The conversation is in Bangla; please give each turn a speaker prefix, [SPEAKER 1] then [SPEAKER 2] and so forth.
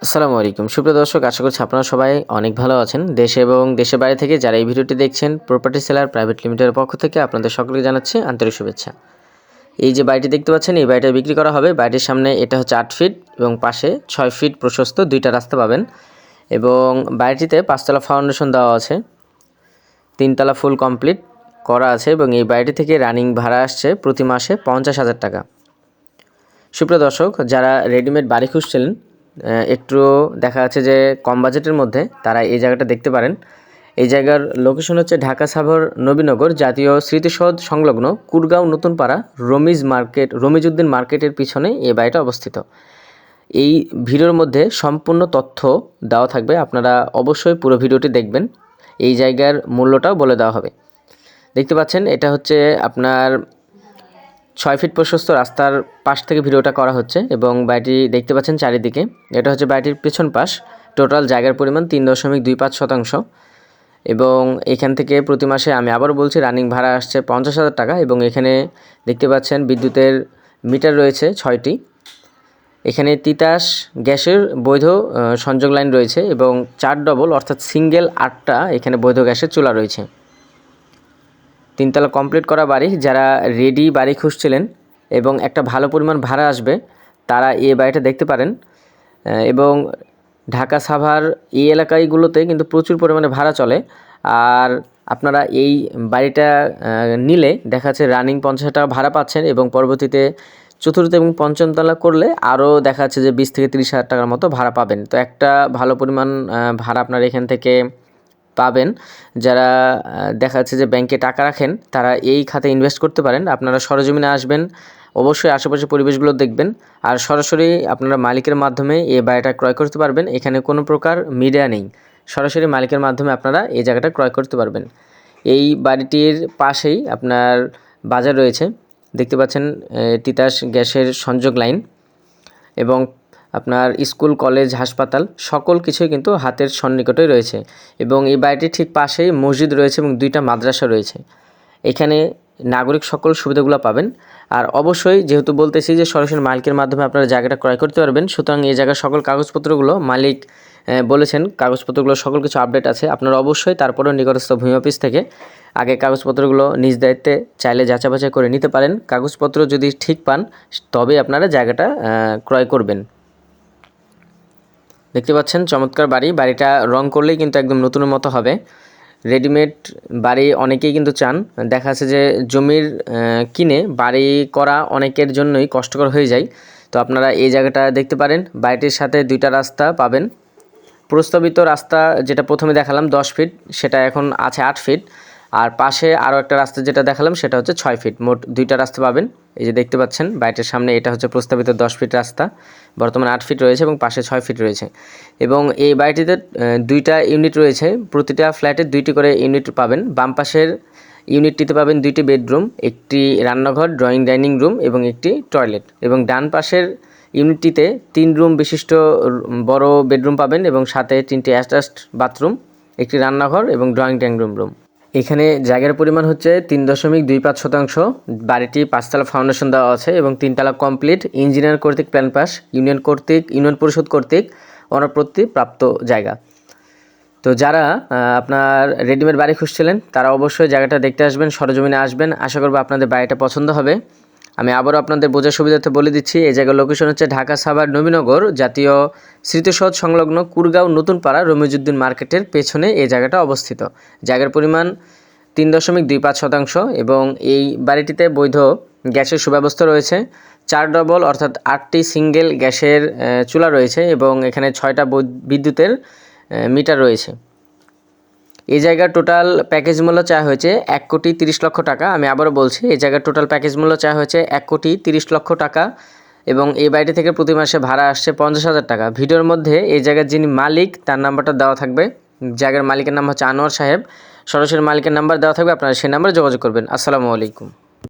[SPEAKER 1] আসসালামু আলাইকুম সুপ্রিয় দর্শক, আশা করছি আপনারা সবাই অনেক ভালো আছেন। দেশে এবং দেশের বাইরে থেকে যারা এই ভিডিওটি দেখছেন, প্রপার্টি সেলার প্রাইভেট লিমিটেডের পক্ষ থেকে আপনাদের সকলকে জানাচ্ছি আন্তরিক শুভেচ্ছা। এই যে বাড়িটি দেখতে পাচ্ছেন, এই বাড়িটা বিক্রি করা হবে। বাড়িটির সামনে এটা হচ্ছে 8 ফিট এবং পাশে 6 ফিট প্রশস্ত দুইটা রাস্তা পাবেন এবং বাড়িটিতে 5তলা ফাউন্ডেশন দেওয়া আছে, 3তলা ফুল কমপ্লিট করা আছে এবং এই বাড়িটি থেকে রানিং ভাড়া আসছে প্রতি মাসে 50,000 টাকা। সুপ্রিয় দর্শক, যারা রেডিমেড বাড়ি খুঁজছিলেন, একটু দেখা যাচ্ছে যে কম বাজেটের মধ্যে, তারা এই জায়গাটা দেখতে পারেন। এই জায়গার লোকেশন হচ্ছে ঢাকা সাভার নবীনগর জাতীয় স্মৃতিসৌধ সংলগ্ন কুরগাঁও নতুনপাড়া রমিজউদ্দিন মার্কেটের পিছনে এই বাড়িটা অবস্থিত। এই ভিডিওর মধ্যে সম্পূর্ণ তথ্য দেওয়া থাকবে, আপনারা অবশ্যই পুরো ভিডিওটি দেখবেন। এই জায়গার মূল্যটাও বলে দেওয়া হবে। দেখতে পাচ্ছেন, এটা হচ্ছে আপনার 6 ফিট প্রশস্ত রাস্তার পাশ থেকে ভিডিওটা করা হচ্ছে এবং বাড়িটি দেখতে পাচ্ছেন চারিদিকে। এটা হচ্ছে বাড়িটির পেছন পাশ। টোটাল জায়গার পরিমাণ 3.25% এবং এখান থেকে প্রতি মাসে, আমি আবারও বলছি, রানিং ভাড়া আসছে 50,000 টাকা এবং এখানে দেখতে পাচ্ছেন বিদ্যুতের মিটার রয়েছে 6টি। এখানে তিতাস গ্যাসের বৈধ সংযোগ লাইন রয়েছে এবং 4 ডবল অর্থাৎ সিঙ্গেল 8টা এখানে বৈধ গ্যাসের চুলা রয়েছে। 3তলা কমপ্লিট করা বাড়ি, যারা রেডি বাড়ি খুঁজছিলেন এবং একটা ভালো পরিমাণ ভাড়া আসবে, তারা এই বাড়িটা দেখতে পারেন। এবং ঢাকা সাভার এই এলাকাগুলোতে কিন্তু প্রচুর পরিমাণে ভাড়া চলে। আর আপনারা এই বাড়িটা নিলে দেখা যাচ্ছে রানিং 50,000 টাকা ভাড়া পাচ্ছেন এবং পরবর্তীতে চতুর্থ এবং পঞ্চম তলা করলে আরও দেখা যাচ্ছে যে 20 থেকে 30,000 টাকার মতো ভাড়া পাবেন। তো একটা ভালো পরিমাণ ভাড়া আপনারা এখান থেকে পাবেন। যারা দেখা যাচ্ছে যে ব্যাংকে টাকা রাখেন, তারা এই খাতে ইনভেস্ট করতে পারেন। আপনারা সরজমিনে আসবেন, অবশ্যই আশেপাশের পরিবেশগুলো দেখবেন আর সরাসরি আপনারা মালিকের মাধ্যমে এই বাড়িটা ক্রয় করতে পারবেন। এখানে কোনো প্রকার মিডিয়া নেই, সরাসরি মালিকের মাধ্যমে আপনারা এই জায়গাটা ক্রয় করতে পারবেন। এই বাড়িটির পাশেই আপনার বাজার রয়েছে, দেখতে পাচ্ছেন তিতাস গ্যাসের সংযোগ লাইন এবং আপনার স্কুল, কলেজ, হাসপাতাল সকল কিছুই কিন্তু হাতের সন্নিকটেই রয়েছে এবং এই বাড়িটির ঠিক পাশেই মসজিদ রয়েছে এবং 2টা মাদ্রাসা রয়েছে। এখানে নাগরিক সকল সুবিধাগুলো পাবেন। আর অবশ্যই যেহেতু বলতেছি যে সরাসরি মালিকের মাধ্যমে আপনারা জায়গাটা ক্রয় করতে পারবেন, সুতরাং এই জায়গার সকল কাগজপত্রগুলো মালিক বলেছেন, কাগজপত্রগুলো সকল কিছু আপডেট আছে। আপনারা অবশ্যই তারপরেও নিকটস্থ ভূমি অফিস থেকে আগে কাগজপত্রগুলো নিজ দায়িত্বে চাইলে যাচাই বাছাই করে নিতে পারেন। কাগজপত্র যদি ঠিক পান তবে আপনারা জায়গাটা ক্রয় করবেন। দেখতে পাচ্ছেন চমৎকার বাড়ি, বাড়িটা রং করলেই কিন্তু একদম নতুনের মতো হবে। রেডিমেড বাড়ি অনেকেই কিন্তু চান। দেখা যাচ্ছে যে জমির কিনে বাড়ি করা অনেকের জন্যই কষ্টকর হয়ে যায়। তো আপনারা এই জায়গাটা দেখতে পারেন। বাড়িটির সাথে 2টা রাস্তা পাবেন। প্রস্তাবিত রাস্তা যেটা প্রথমে দেখালাম 10 ফিট, সেটা এখন আছে 8 ফিট। আর পাশে আরও একটা রাস্তা যেটা দেখালাম সেটা হচ্ছে 6 ফিট। মোট 2টা রাস্তা পাবেন। এই যে দেখতে পাচ্ছেন বাড়িটির সামনে, এটা হচ্ছে প্রস্তাবিত 10 ফিট রাস্তা, বর্তমানে 8 ফিট রয়েছে এবং পাশে 6 ফিট রয়েছে। এবং এই বাড়িটিতে 2টা ইউনিট রয়েছে, প্রতিটা ফ্ল্যাটে 2টি করে ইউনিট পাবেন। বাম পাশের ইউনিটটিতে পাবেন 2টি বেডরুম, একটি রান্নাঘর, ড্রয়িং ডাইনিং রুম এবং একটি টয়লেট। এবং ডান পাশের ইউনিটটিতে 3 রুম বিশিষ্ট বড় বেডরুম পাবেন এবং সাথে 3টি অ্যাটাচড বাথরুম, একটি রান্নাঘর এবং ড্রয়িং ডাইনিং রুম। এখানে জায়গার পরিমাণ হচ্ছে 3.25%। বাড়িটি 5তলা ফাউন্ডেশন দেওয়া আছে এবং 3তলা কমপ্লিট। ইঞ্জিনিয়ার কর্তৃক প্ল্যান পাস, ইউনিয়ন পরিষদ কর্তৃক অনাপত্তি প্রাপ্ত জায়গা। তো যারা আপনার রেডিমেড বাড়ি খুঁজছিলেন, তারা অবশ্যই জায়গাটা দেখতে আসবেন, সরজমিনে আসবেন। আশা করব আপনাদের বাড়িটা পছন্দ হবে। আমি আবারও আপনাদের বোঝার সুবিধার্থে বলে দিচ্ছি, এই জায়গার লোকেশন হচ্ছে ঢাকা সাভার নবীনগর জাতীয় স্মৃতিসৌধ সংলগ্ন কুরগাঁও নতুনপাড়া রমিজউদ্দিন মার্কেটের পেছনে এই জায়গাটা অবস্থিত। জায়গার পরিমাণ 3.25% এবং এই বাড়িটিতে বৈধ গ্যাসের সুব্যবস্থা রয়েছে। 4 ডবল অর্থাৎ 8টি সিঙ্গেল গ্যাসের চুলা রয়েছে এবং এখানে 6টা বিদ্যুতের মিটার রয়েছে। এই জায়গার টোটাল প্যাকেজ মূল্য চাওয়া হয়েছে 1,30,00,000 টাকা। আমি আবারও বলছি, এই জায়গার টোটাল প্যাকেজ মূল্য চাওয়া হয়েছে 1,30,00,000 টাকা এবং এই বাড়িটি থেকে প্রতি মাসে ভাড়া আসছে 50,000 টাকা। ভিডিওর মধ্যে এই জায়গার যিনি মালিক তার নাম্বারটা দেওয়া থাকবে। জায়গার মালিকের নাম হচ্ছে আনোয়ার সাহেব। সরাসরি মালিকের নাম্বার দেওয়া থাকবে, আপনারা সেই নাম্বারে যোগাযোগ করবেন। আসসালামু আলাইকুম।